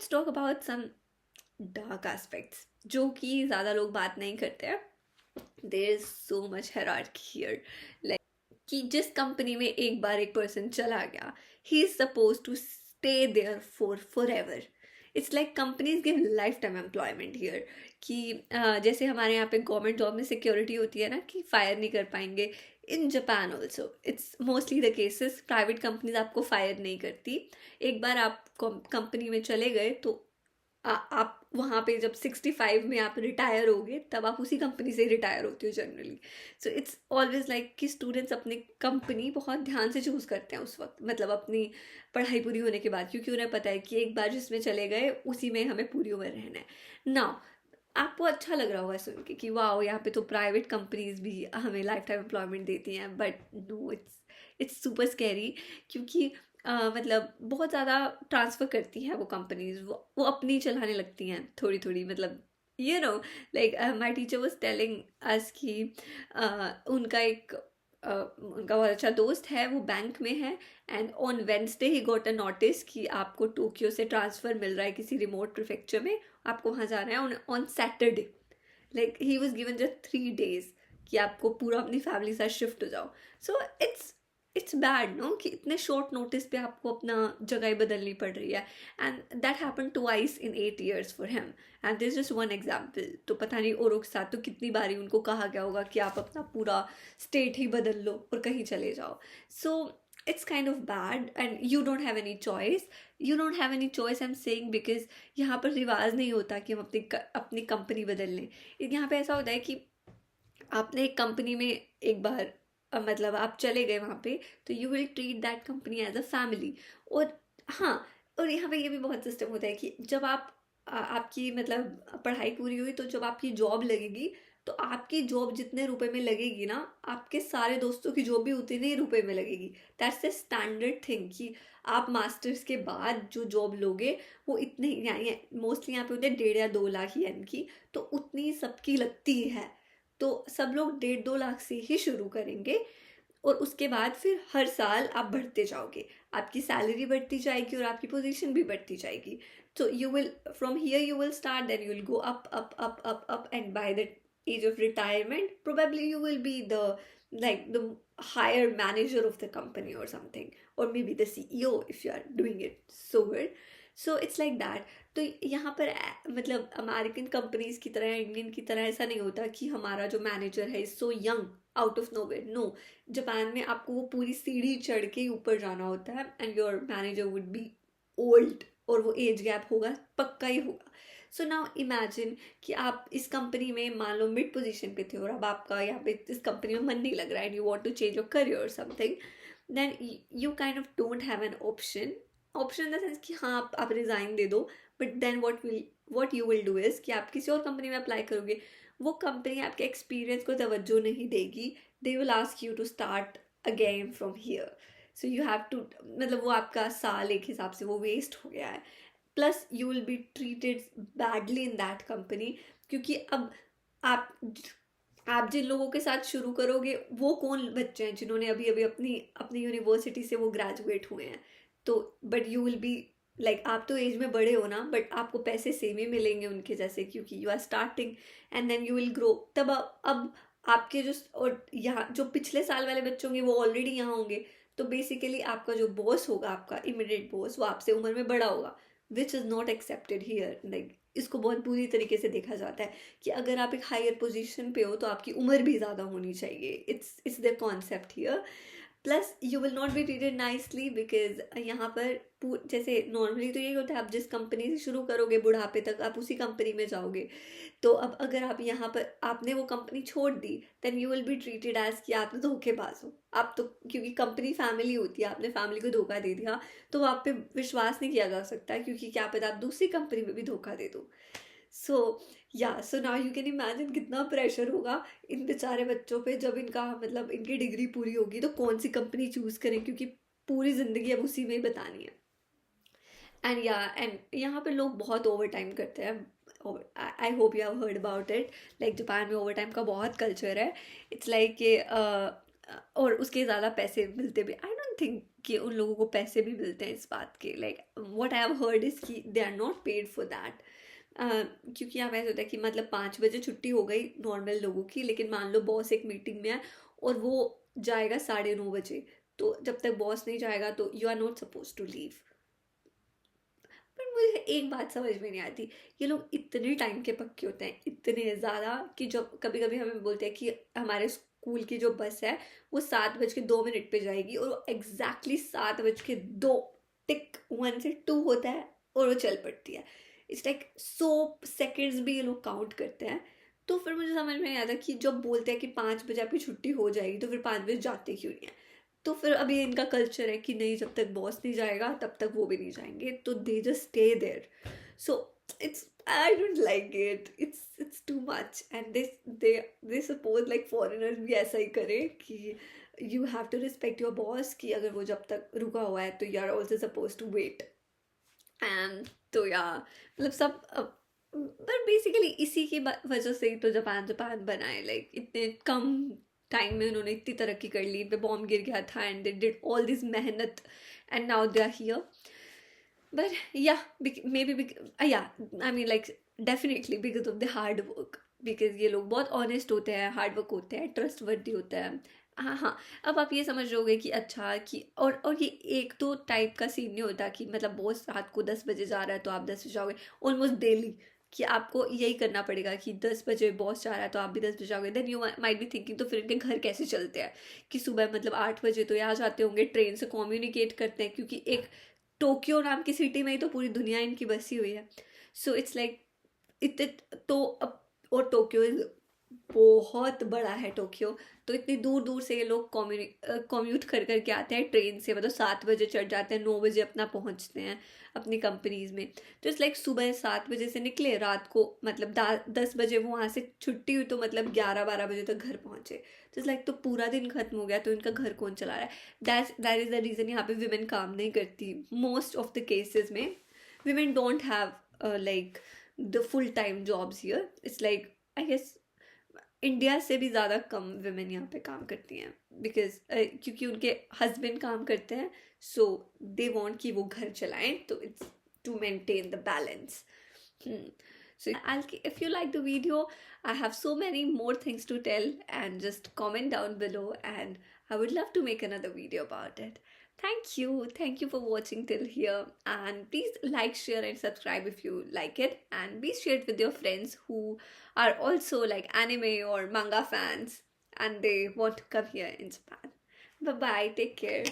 Let's talk about some dark aspects जो कि ज़्यादा लोग बात नहीं करते हैं. There is so much hierarchy here. Like कि जिस कंपनी में एक बार एक पर्सन चला गया, he is suppose to stay there for ever. It's like companies give life time employment here. कि जैसे हमारे यहाँ पे गवर्नमेंट जॉब में सिक्योरिटी होती है ना कि फायर नहीं कर पाएंगे. In Japan also it's mostly the cases. Private companies आपको फायर नहीं करती. एक बार आप कंपनी में चले गए तो आप वहाँ पे जब 65 में आप रिटायर होगे तब आप उसी कंपनी से रिटायर होते हो generally. So it's always like कि स्टूडेंट्स अपनी कंपनी बहुत ध्यान से चूज़ करते हैं उस वक्त, मतलब अपनी पढ़ाई पूरी होने के बाद, क्योंकि उन्हें पता है कि एक बार जिसमें चले गए उसी में हमें पूरी उम्र रहना है. नाउ आपको अच्छा लग रहा होगा सुन के कि वाह यहाँ पे तो प्राइवेट कंपनीज भी हमें लाइफ टाइम एम्प्लॉयमेंट देती हैं, but no, it's super scary. क्योंकि मतलब बहुत ज़्यादा ट्रांसफ़र करती हैं वो कंपनीज. वो अपनी चलाने लगती हैं थोड़ी थोड़ी, मतलब like my teacher was telling us कि उनका एक उनका बहुत अच्छा दोस्त है, वो बैंक में है. And on Wednesday he got a notice कि आपको टोक्यो से ट्रांसफ़र मिल रहा है किसी रिमोट प्रिफेक्चर में, आपको वहाँ जाना है on Saturday. Like he was given just 3 days कि आपको पूरा अपनी फैमिली साथ शिफ्ट हो जाओ. सो इट्स बैड नो कि इतने शॉर्ट नोटिस पे आपको अपना जगह ही बदलनी पड़ रही है. And that happen twice in 8 years for him. And this just one example. तो पता नहीं औरों के साथ तो कितनी बारी उनको कहा गया होगा कि आप अपना पूरा स्टेट ही बदल लो और कहीं चले जाओ. सो it's kind of bad and you don't have any choice. You don't have any choice I'm saying because यहाँ पर रिवाज नहीं होता कि हम अपनी कंपनी बदल लें. यहाँ पे ऐसा होता है कि आपने एक कंपनी में एक बार मतलब आप चले गए वहाँ पे, तो you will treat that company as a family. और हाँ, और यहाँ पे ये भी बहुत सिस्टम होता है कि जब आप आपकी मतलब पढ़ाई पूरी हुई तो जब आपकी जॉब लगेगी तो आपकी जॉब जितने रुपए में लगेगी ना, आपके सारे दोस्तों की जॉब भी उतने ही रुपए में लगेगी. दैट्स द स्टैंडर्ड थिंग कि आप मास्टर्स के बाद जो जॉब लोगे वो इतने मोस्टली यहाँ पे होते हैं 1.5 या 2 लाख येन की, तो उतनी सबकी लगती है. तो सब लोग 1.5-2 लाख से ही शुरू करेंगे और उसके बाद फिर हर साल आप बढ़ते जाओगे, आपकी सैलरी बढ़ती जाएगी और आपकी पोजीशन भी बढ़ती जाएगी. तो you will from here you will start, then you will go up up up up up and by the age of retirement probably you will be the higher manager of the company or something, or maybe the CEO if you are doing it so good. So it's like that. तो यहाँ पर मतलब American companies की तरह, Indian की तरह ऐसा नहीं होता कि हमारा जो मैनेजर है so young out of nowhere. No, Japan में आपको वो पूरी सीढ़ी चढ़ के ऊपर जाना होता है and your manager would be old, और वो एज गैप होगा, पक्का ही होगा. सो नाउ इमेजिन कि आप इस कंपनी में मान लो मिड पोजीशन पे थे और अब आपका यहाँ पे इस कंपनी में मन नहीं लग रहा है and you want to change your career और something. Then you kind of don't have an option in the sense कि हाँ आप रिज़ाइन दे दो. But then what you will do is कि आप किसी और कंपनी में अप्लाई करोगे, वो कंपनी आपके एक्सपीरियंस को तवज्जो नहीं देगी. They will ask you to start again from here. So you have to, मतलब वो आपका साल एक हिसाब से वो वेस्ट हो गया है. Plus you will be treated badly in that company, क्योंकि अब आप आप जिन लोगों के साथ शुरू करोगे वो कौन बच्चे हैं जिन्होंने अभी अभी अपनी अपनी यूनिवर्सिटी से वो ग्रेजुएट हुए हैं. तो but you will be like आप तो एज में बड़े हो ना, बट आपको पैसे सेम ही मिलेंगे उनके जैसे, क्योंकि you are starting and then you will grow. तब अब आपके जो और यहाँ जो पिछले साल वाले बच्चे होंगे वो ऑलरेडी यहाँ होंगे. तो बेसिकली आपका जो बॉस होगा, आपका इमीडिएट बॉस, वो आपसे उम्र में बड़ा होगा, which is not accepted here. Like इसको बहुत बुरी तरीके से देखा जाता है कि अगर आप एक हायर पोजीशन पे हो तो आपकी उम्र भी ज़्यादा होनी चाहिए. It's the concept here. Plus you will not be treated nicely because यहाँ पर जैसे नॉर्मली तो यही होता है, आप जिस कंपनी से शुरू करोगे बुढ़ापे तक आप उसी कंपनी में जाओगे. तो अब अगर आप यहाँ पर आपने वो कंपनी छोड़ दी, then you will be treated as कि आप तो धोखेबाज हो. आप तो, क्योंकि कंपनी फैमिली होती है, आपने फैमिली को धोखा दे दिया तो आप पे विश्वास नहीं किया जा सकता, क्योंकि क्या पता आप दूसरी कंपनी में भी धोखा दे दो. So now you can imagine कितना प्रेशर होगा इन बेचारे बच्चों पे जब इनका मतलब इनकी डिग्री पूरी होगी तो कौन सी कंपनी चूज़ करें, क्योंकि पूरी ज़िंदगी अब उसी में ही बतानी है. एंड यहाँ पे लोग बहुत ओवर टाइम करते हैं. I hope you have heard about it. Like Japan में ओवर टाइम का बहुत कल्चर है. इट्स लाइक और उसके ज़्यादा पैसे मिलते भी, आई डोंट थिंक कि उन लोगों को पैसे भी मिलते हैं इस बात के, like what I have heard is कि they are not paid for that. क्योंकि यहाँ पे ऐसा होता है कि मतलब 5 बजे छुट्टी हो गई नॉर्मल लोगों की, लेकिन मान लो बॉस एक मीटिंग में है और वो जाएगा 9:30 बजे, तो जब तक बॉस नहीं जाएगा तो you are not suppose to leave. पर मुझे एक बात समझ में नहीं आती, ये लोग इतने टाइम के पक्के होते हैं, इतने ज़्यादा, कि जब कभी कभी हमें बोलते हैं कि हमारे स्कूल की जो बस है वो 7:02 पे जाएगी, और वो एग्जैक्टली 7:02 टिक 1 से 2 होता है और वो चल पड़ती है। इट्स लाइक 100 सेकेंड्स भी ये लोग काउंट करते हैं। तो फिर मुझे समझ में नहीं आता कि जब बोलते हैं कि 5 बजे आपकी छुट्टी हो जाएगी, तो फिर 5 बजे जाते क्यों नहीं है। तो फिर अभी इनका कल्चर है कि नहीं, जब तक बॉस नहीं जाएगा तब तक वो भी नहीं जाएंगे, तो they just stay there. So it's, I don't like it, it's too much. And they suppose like foreigners भी ऐसा ही करें कि you have to respect your boss, कि अगर वो जब तक रुका हुआ है तो you are also suppose to wait. And तो या मतलब सब पर बेसिकली इसी की वजह से ही तो जापान जापान बना है, लाइक इतने कम टाइम में उन्होंने इतनी तरक्की कर ली, इन पे बॉम्ब गिर गया था and they did all this मेहनत and now they are here. But yeah maybe, yeah I mean like definitely because of the hard work, because ये लोग बहुत ऑनेस्ट होते हैं, हार्ड वर्क होते हैं, ट्रस्ट वर्दी होता है। हाँ हाँ, अब आप ये समझ रहोगे कि अच्छा कि और ये एक तो टाइप का सीन नहीं होता कि मतलब बॉस रात को 10 बजे जा रहा है तो आप 10 बजे जाओगे, ऑलमोस्ट डेली कि आपको यही करना पड़ेगा कि 10 बजे बॉस जा रहा है तो आप भी 10 बजे जाओगे। Then you might be thinking तो फिर इनके घर कैसे चलते हैं, कि सुबह मतलब 8 बजे तो ये आ जाते होंगे, ट्रेन से कम्युनिकेट करते हैं, क्योंकि एक टोक्यो नाम की सिटी में ही तो पूरी दुनिया इनकी बसी हुई है। सो इट्स लाइक इतने तो अब, और टोक्यो बहुत बड़ा है टोक्यो, तो इतनी दूर दूर से ये लोग कम्यूट कर करके आते हैं ट्रेन से, मतलब 7 बजे चढ़ जाते हैं, 9 बजे अपना पहुंचते हैं अपनी कंपनीज में। तो इट्स लाइक सुबह 7 बजे से निकले, रात को मतलब 10 बजे वो वहाँ से छुट्टी हुई, तो मतलब 11-12 बजे तक घर पहुंचे। तो इट्स लाइक तो पूरा दिन खत्म हो गया, तो इनका घर कौन चला रहा है। दैट इज द रीज़न यहाँ पे विमेन काम नहीं करती मोस्ट ऑफ द केसेस में। Women don't have like the full time jobs here. It's like I guess India से भी ज़्यादा कम विमेन यहाँ पे काम करती हैं, बिकॉज क्योंकि उनके हस्बैंड काम करते हैं, सो दे वांट कि वो घर चलाएं, तो it's to maintain the balance. So if you like the video, I have so many more things to tell, and just comment down below and I would love to make another video about it. Thank you for watching till here, and please like, share and subscribe if you like it, and please share it with your friends who are also like anime or manga fans and they want to come here in Japan. Bye bye, take care.